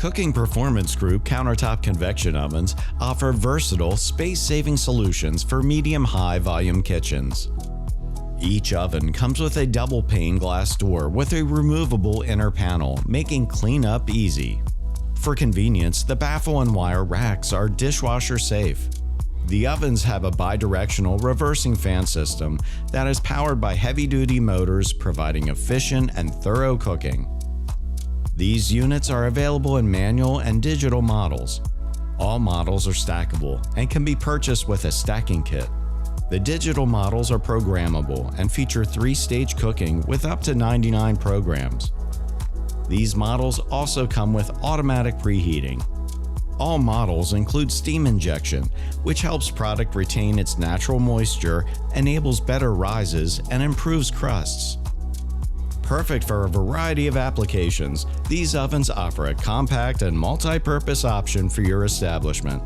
Cooking Performance Group countertop convection ovens offer versatile, space-saving solutions for medium-high volume kitchens. Each oven comes with a double-pane glass door with a removable inner panel, making cleanup easy. For convenience, the baffle and wire racks are dishwasher safe. The ovens have a bi-directional reversing fan system that is powered by heavy-duty motors, providing efficient and thorough cooking. These units are available in manual and digital models. All models are stackable and can be purchased with a stacking kit. The digital models are programmable and feature 3-stage cooking with up to 99 programs. These models also come with automatic preheating. All models include steam injection, which helps product retain its natural moisture, enables better rises, and improves crusts. Perfect for a variety of applications, these ovens offer a compact and multi-purpose option for your establishment.